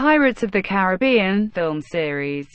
Pirates of the Caribbean film series.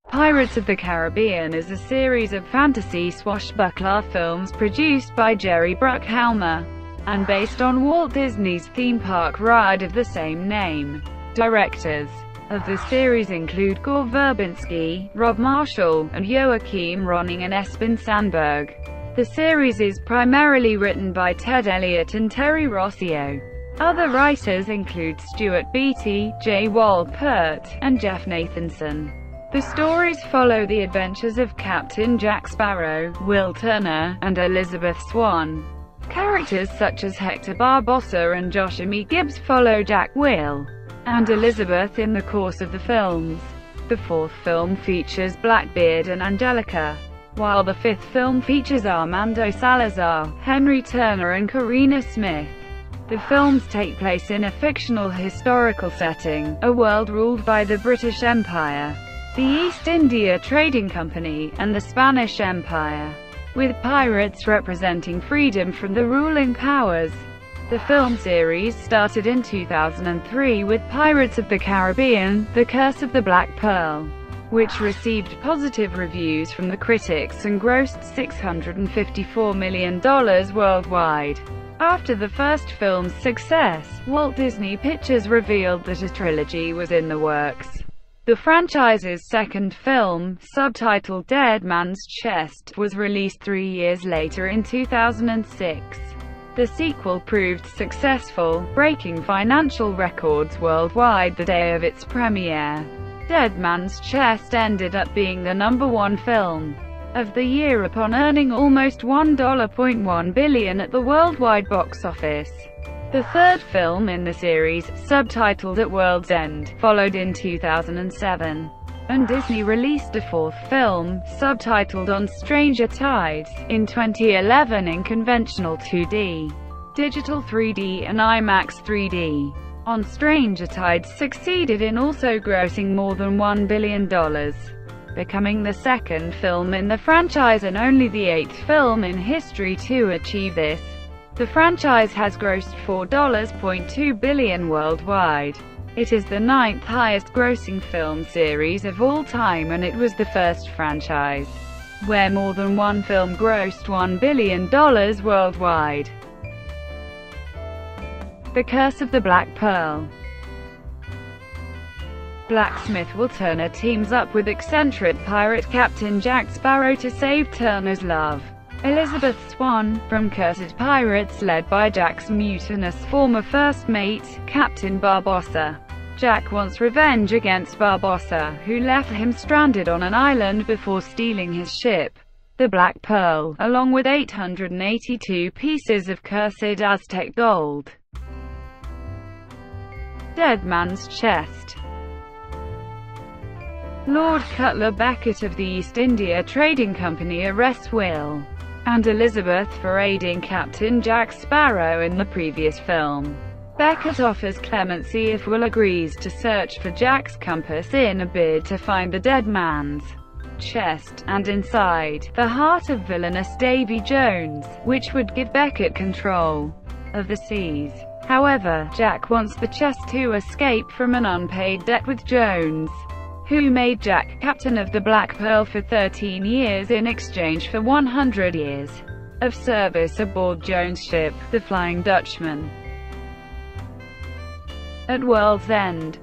Pirates of the Caribbean is a series of fantasy swashbuckler films produced by Jerry Bruckheimer and based on Walt Disney's theme park ride of the same name. Directors of the series include Gore Verbinski, Rob Marshall, and Joachim Rønning and Espen Sandberg. The series is primarily written by Ted Elliott and Terry Rossio. Other writers include Stuart Beattie, J. Wolpert, and Jeff Nathanson. The stories follow the adventures of Captain Jack Sparrow, Will Turner, and Elizabeth Swann. Characters such as Hector, Barbossa, and Joshamee Gibbs follow Jack, Will, and Elizabeth in the course of the films. The fourth film features Blackbeard and Angelica, while the fifth film features Armando Salazar, Henry Turner and Carina Smyth. The films take place in a fictional historical setting, a world ruled by the British Empire, the East India Trading Company, and the Spanish Empire, with pirates representing freedom from the ruling powers. The film series started in 2003 with Pirates of the Caribbean: The Curse of the Black Pearl, which received positive reviews from the critics and grossed $654 million worldwide. After the first film's success, Walt Disney Pictures revealed that a trilogy was in the works. The franchise's second film, subtitled Dead Man's Chest, was released 3 years later in 2006. The sequel proved successful, breaking financial records worldwide the day of its premiere. Dead Man's Chest ended up being the #1 film of the year upon earning almost $1.1 billion at the worldwide box office. The third film in the series, subtitled At World's End, followed in 2007, and Disney released a fourth film, subtitled On Stranger Tides, in 2011 in conventional 2D, digital 3D and IMAX 3D. On Stranger Tides succeeded in also grossing more than $1 billion, becoming the second film in the franchise and only the 8th film in history to achieve this. The franchise has grossed $4.2 billion worldwide. It is the 9th highest grossing film series of all time, and it was the first franchise where more than one film grossed $1 billion worldwide. The Curse of the Black Pearl. Blacksmith Will Turner teams up with eccentric pirate Captain Jack Sparrow to save Turner's love, Elizabeth Swann, from cursed pirates led by Jack's mutinous former first mate, Captain Barbossa. Jack wants revenge against Barbossa, who left him stranded on an island before stealing his ship, the Black Pearl, along with 882 pieces of cursed Aztec gold. Dead Man's Chest. Lord Cutler Beckett of the East India Trading Company arrests Will and Elizabeth for aiding Captain Jack Sparrow in the previous film. Beckett offers clemency if Will agrees to search for Jack's compass in a bid to find the dead man's chest, and inside, the heart of villainous Davy Jones, which would give Beckett control of the seas. However, Jack wants the chest to escape from an unpaid debt with Jones, who made Jack captain of the Black Pearl for 13 years in exchange for 100 years of service aboard Jones' ship, the Flying Dutchman. At World's End,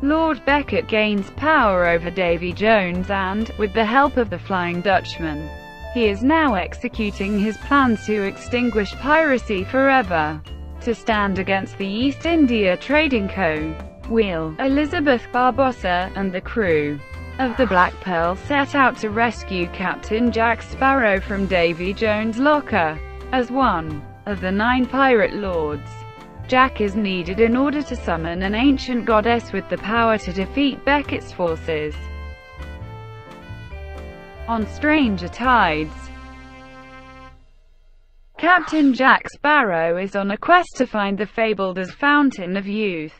Lord Beckett gains power over Davy Jones and, with the help of the Flying Dutchman, he is now executing his plans to extinguish piracy forever. To stand against the East India Trading Co., Will, Elizabeth, Barbossa, and the crew of the Black Pearl set out to rescue Captain Jack Sparrow from Davy Jones' locker. As one of the 9 pirate lords, Jack is needed in order to summon an ancient goddess with the power to defeat Beckett's forces. On Stranger Tides, Captain Jack Sparrow is on a quest to find the fabled as Fountain of Youth,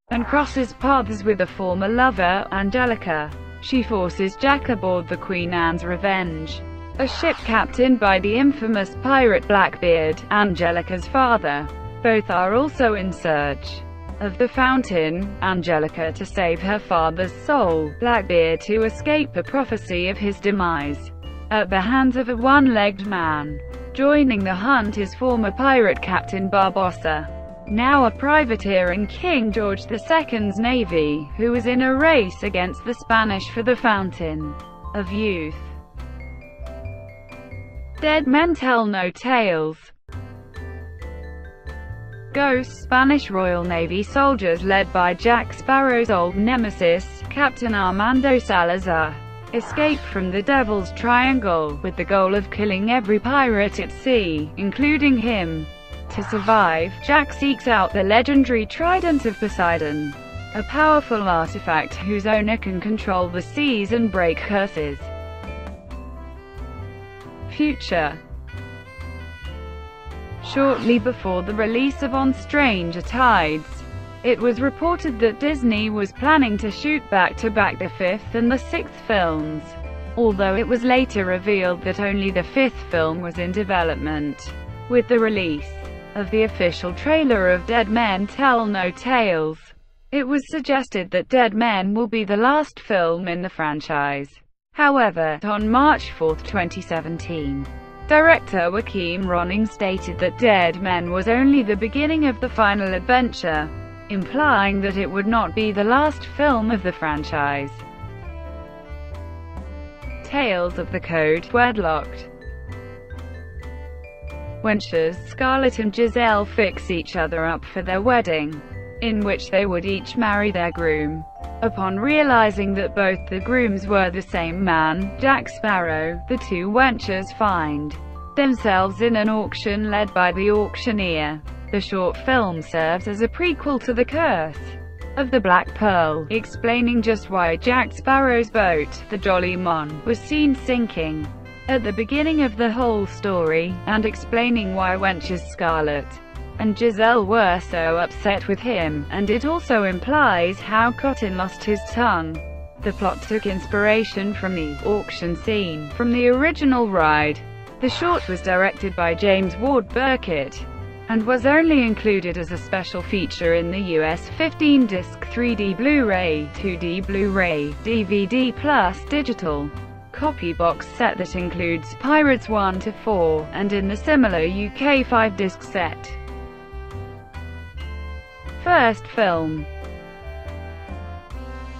and crosses paths with a former lover, Angelica. She forces Jack aboard the Queen Anne's Revenge, a ship captained by the infamous pirate Blackbeard, Angelica's father. Both are also in search of the fountain, Angelica to save her father's soul, Blackbeard to escape a prophecy of his demise at the hands of a one-legged man. Joining the hunt is former pirate Captain Barbossa, now a privateer in King George II's navy, who was in a race against the Spanish for the Fountain of Youth. Dead Men Tell No Tales. Ghost Spanish Royal Navy soldiers led by Jack Sparrow's old nemesis, Captain Armando Salazar, escape from the Devil's Triangle, with the goal of killing every pirate at sea, including him. To survive, Jack seeks out the legendary Trident of Poseidon, a powerful artifact whose owner can control the seas and break curses. Future. Shortly before the release of On Stranger Tides, it was reported that Disney was planning to shoot back-to-back the fifth and the sixth films, although it was later revealed that only the fifth film was in development. With the release of the official trailer of Dead Men Tell No Tales, it was suggested that Dead Men will be the last film in the franchise. However, on March 4, 2017, director Joachim Rønning stated that Dead Men was only the beginning of the final adventure, implying that it would not be the last film of the franchise. Tales of the Code, Wedlocked. Wenches Scarlett and Giselle fix each other up for their wedding, in which they would each marry their groom. Upon realizing that both the grooms were the same man, Jack Sparrow, the two wenches find themselves in an auction led by the auctioneer. The short film serves as a prequel to The Curse of the Black Pearl, explaining just why Jack Sparrow's boat, the Jolly Mon, was seen sinking at the beginning of the whole story, and explaining why wenches Scarlett and Giselle were so upset with him, and it also implies how Cotton lost his tongue. The plot took inspiration from the auction scene from the original ride. The short was directed by James Ward Burkett, and was only included as a special feature in the US 15-disc 3D Blu-ray, 2D Blu-ray, DVD plus digital copy box set that includes Pirates 1-4, and in the similar UK 5-disc set. First film.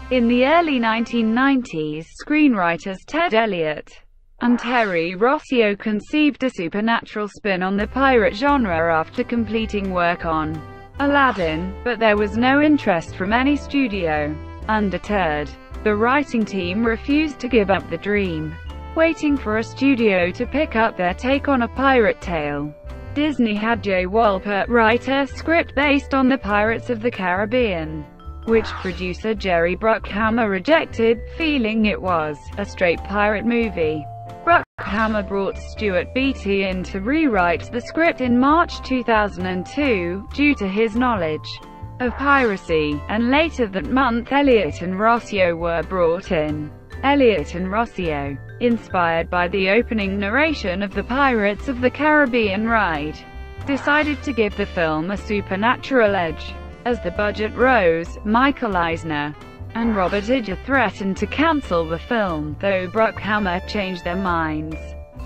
In the early 1990s, screenwriters Ted Elliott and Terry Rossio conceived a supernatural spin on the pirate genre after completing work on Aladdin, but there was no interest from any studio. Undeterred, the writing team refused to give up the dream, waiting for a studio to pick up their take on a pirate tale. Disney had J. Wolpert write a script based on the Pirates of the Caribbean, which producer Jerry Bruckheimer rejected, feeling it was a straight pirate movie. Bruckheimer brought Stuart Beattie in to rewrite the script in March 2002, due to his knowledge of piracy, and later that month Elliott and Rossio were brought in. Elliott and Rossio, inspired by the opening narration of the Pirates of the Caribbean ride, decided to give the film a supernatural edge. As the budget rose, Michael Eisner and Robert Iger threatened to cancel the film, though Bruckheimer changed their minds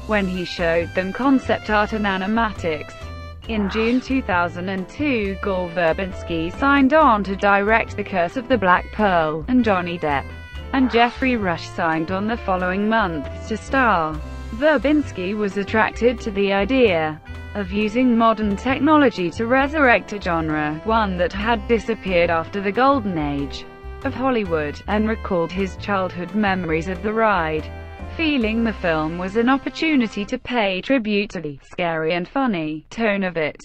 when he showed them concept art and animatics. In June 2002, Gore Verbinski signed on to direct The Curse of the Black Pearl, and Johnny Depp and Jeffrey Rush signed on the following month to star. Verbinski was attracted to the idea of using modern technology to resurrect a genre, one that had disappeared after the golden age of Hollywood, and recalled his childhood memories of the ride, feeling the film was an opportunity to pay tribute to the scary and funny tone of it.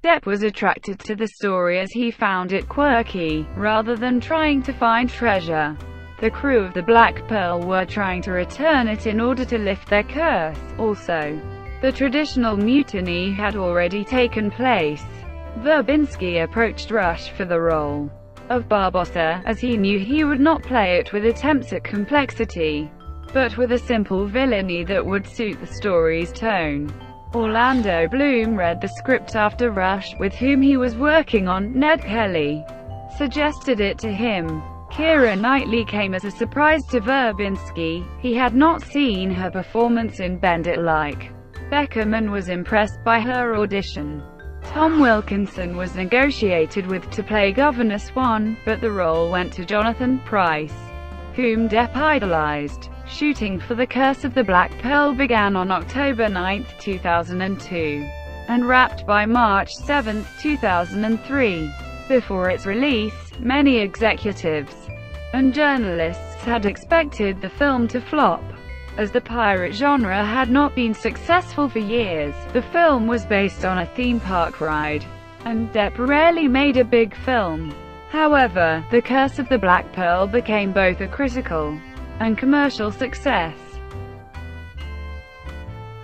Depp was attracted to the story as he found it quirky, rather than trying to find treasure. The crew of the Black Pearl were trying to return it in order to lift their curse. Also, the traditional mutiny had already taken place. Verbinski approached Rush for the role of Barbossa, as he knew he would not play it with attempts at complexity, but with a simple villainy that would suit the story's tone. Orlando Bloom read the script after Rush, with whom he was working on, Ned Kelly, suggested it to him. Keira Knightley came as a surprise to Verbinski. He had not seen her performance in Bend It Like Beckham and was impressed by her audition. Tom Wilkinson was negotiated with to play Governor Swann, but the role went to Jonathan Pryce, whom Depp idolized. Shooting for The Curse of the Black Pearl began on October 9, 2002, and wrapped by March 7, 2003. Before its release, many executives and journalists had expected the film to flop. As the pirate genre had not been successful for years, the film was based on a theme park ride, and Depp rarely made a big film. However, The Curse of the Black Pearl became both a critical and commercial success.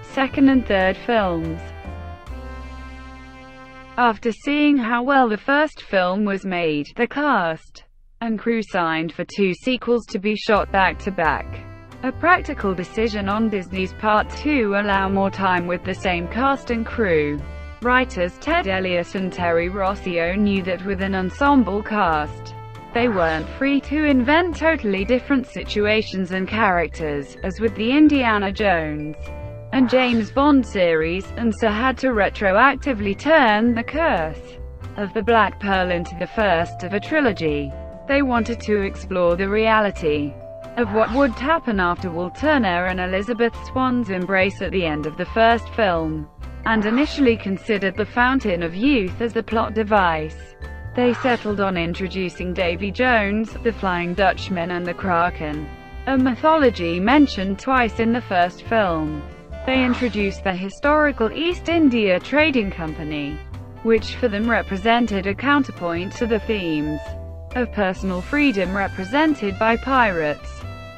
Second and third films. After seeing how well the first film was made, the cast and crew signed for 2 sequels to be shot back-to-back. A practical decision on Disney's part to allow more time with the same cast and crew. Writers Ted Elliott and Terry Rossio knew that with an ensemble cast, they weren't free to invent totally different situations and characters, as with the Indiana Jones and James Bond series, and so had to retroactively turn The Curse of the Black Pearl into the first of a trilogy. They wanted to explore the reality of what would happen after Walt Turner and Elizabeth Swann's embrace at the end of the first film, and initially considered the Fountain of Youth as the plot device. They settled on introducing Davy Jones, the Flying Dutchman and the Kraken, a mythology mentioned twice in the first film. They introduced the historical East India Trading Company, which for them represented a counterpoint to the themes of personal freedom represented by pirates.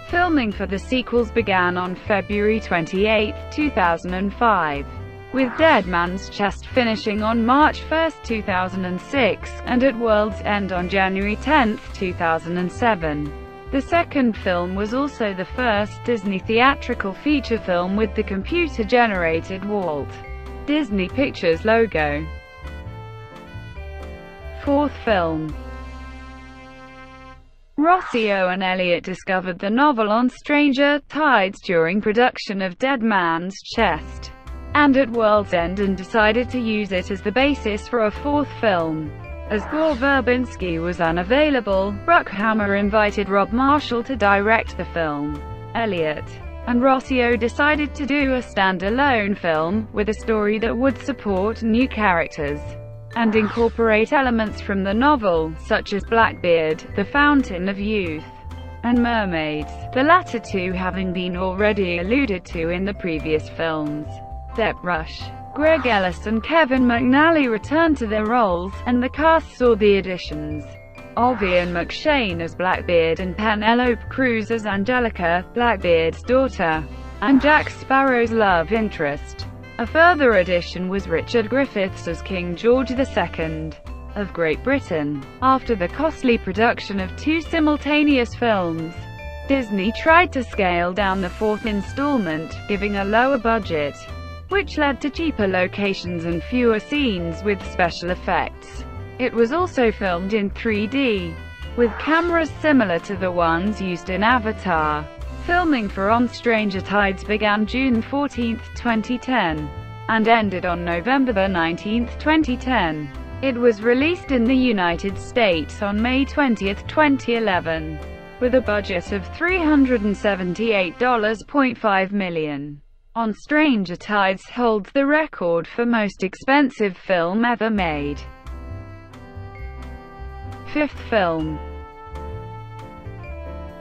Filming for the sequels began on February 28, 2005, with Dead Man's Chest finishing on March 1, 2006, and At World's End on January 10, 2007. The second film was also the first Disney theatrical feature film with the computer-generated Walt Disney Pictures logo. Fourth film. Rossio and Elliott discovered the novel on stranger tides during production of Dead Man's Chest and At World's End, and decided to use it as the basis for a fourth film. As Gore Verbinski was unavailable, Bruckheimer invited Rob Marshall to direct the film. Elliott and Rossio decided to do a standalone film, with a story that would support new characters and incorporate elements from the novel, such as Blackbeard, the Fountain of Youth, and mermaids, the latter two having been already alluded to in the previous films. Depp Rush, Greg Ellis and Kevin McNally returned to their roles, and the cast saw the additions of Ian McShane as Blackbeard and Penelope Cruz as Angelica, Blackbeard's daughter, and Jack Sparrow's love interest. A further addition was Richard Griffiths as King George II of Great Britain. After the costly production of 2 simultaneous films, Disney tried to scale down the fourth installment, giving a lower budget, which led to cheaper locations and fewer scenes with special effects. It was also filmed in 3D, with cameras similar to the ones used in Avatar. Filming for On Stranger Tides began June 14, 2010, and ended on November 19, 2010. It was released in the United States on May 20, 2011, with a budget of $378.5 million. On Stranger Tides holds the record for most expensive film ever made. Fifth film.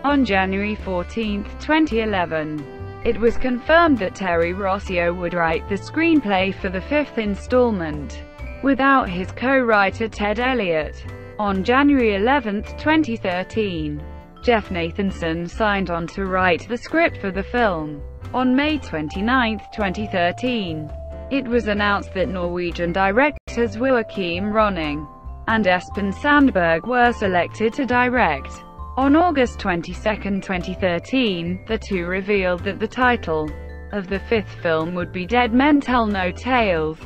On January 14, 2011, it was confirmed that Terry Rossio would write the screenplay for the fifth installment, without his co-writer Ted Elliott. On January 11, 2013, Jeff Nathanson signed on to write the script for the film. On May 29, 2013, it was announced that Norwegian directors Joachim Rønning and Espen Sandberg were selected to direct. On August 22, 2013, the two revealed that the title of the fifth film would be Dead Men Tell No Tales.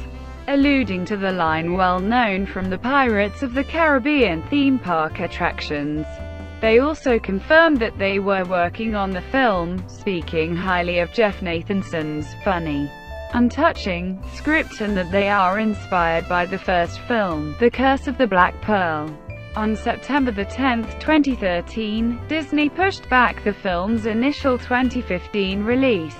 alluding to the line well known from the Pirates of the Caribbean theme park attractions. They also confirmed that they were working on the film, speaking highly of Jeff Nathanson's funny and touching script, and that they are inspired by the first film, The Curse of the Black Pearl. On September 10, 2013, Disney pushed back the film's initial 2015 release,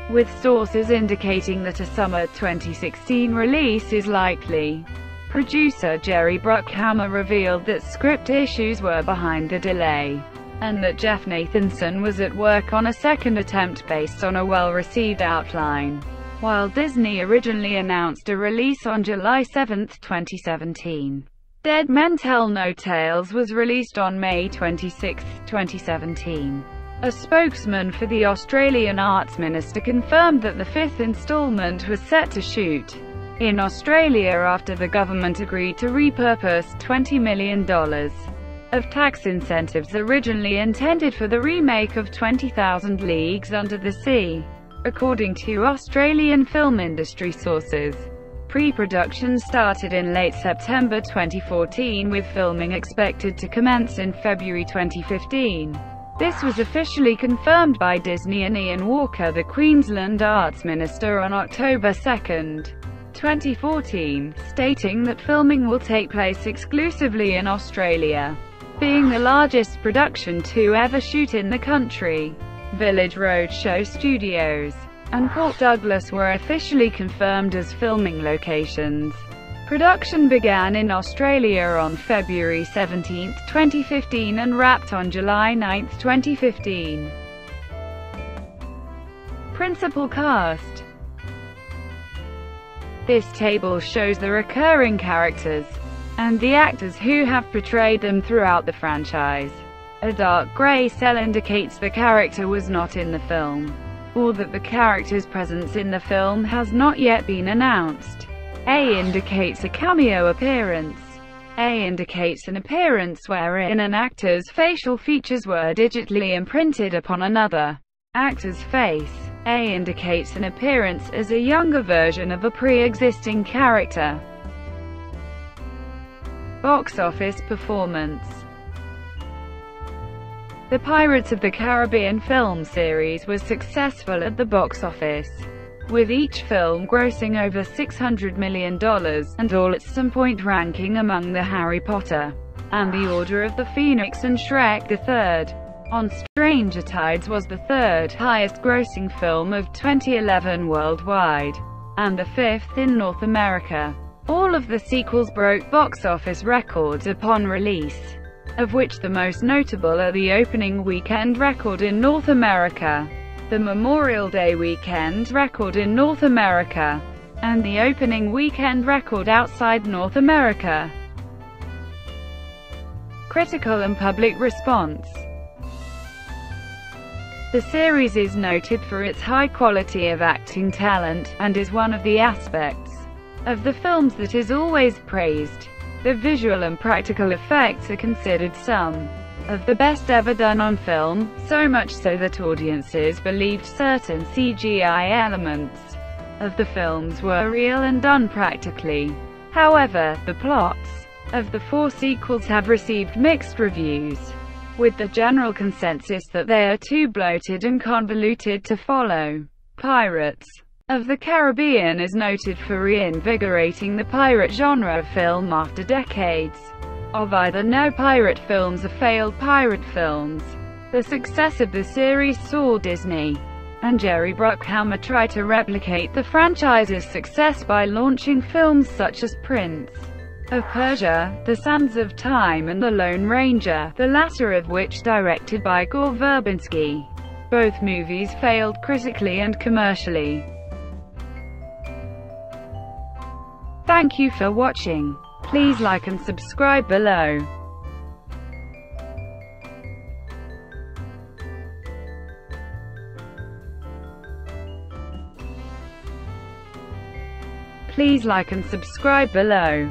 with sources indicating that a summer 2016 release is likely. Producer Jerry Bruckheimer revealed that script issues were behind the delay, and that Jeff Nathanson was at work on a second attempt based on a well-received outline, while Disney originally announced a release on July 7, 2017. Dead Men Tell No Tales was released on May 26, 2017. A spokesman for the Australian Arts Minister confirmed that the fifth installment was set to shoot in Australia after the government agreed to repurpose $20 million of tax incentives originally intended for the remake of 20,000 Leagues Under the Sea, according to Australian film industry sources. Pre-production started in late September 2014, with filming expected to commence in February 2015. This was officially confirmed by Disney and Ian Walker, the Queensland Arts Minister, on October 2, 2014, stating that filming will take place exclusively in Australia, being the largest production to ever shoot in the country. Village Roadshow Studios and Port Douglas were officially confirmed as filming locations. Production began in Australia on February 17, 2015 and wrapped on July 9, 2015. Principal cast. This table shows the recurring characters and the actors who have portrayed them throughout the franchise. A dark grey cell indicates the character was not in the film, or that the character's presence in the film has not yet been announced. A indicates a cameo appearance. A indicates an appearance wherein an actor's facial features were digitally imprinted upon another actor's face. A indicates an appearance as a younger version of a pre-existing character. Box office performance. The Pirates of the Caribbean film series was successful at the box office, with each film grossing over $600 million, and all at some point ranking among the Harry Potter and the Order of the Phoenix and Shrek the Third. On Stranger Tides was the third highest-grossing film of 2011 worldwide, and the fifth in North America. All of the sequels broke box office records upon release, of which the most notable are the opening weekend record in North America, the Memorial Day weekend record in North America, and the opening weekend record outside North America. Critical and public response. The series is noted for its high quality of acting talent, and is one of the aspects of the films that is always praised. The visual and practical effects are considered some of the best ever done on film, so much so that audiences believed certain CGI elements of the films were real and done practically. However, the plots of the four sequels have received mixed reviews, with the general consensus that they are too bloated and convoluted to follow. Pirates of the Caribbean is noted for reinvigorating the pirate genre film after decades of either no pirate films or failed pirate films. The success of the series saw Disney and Jerry Bruckheimer try to replicate the franchise's success by launching films such as Prince of Persia, The Sands of Time and The Lone Ranger, the latter of which directed by Gore Verbinski. Both movies failed critically and commercially. Thank you for watching. Please like and subscribe below. Please like and subscribe below.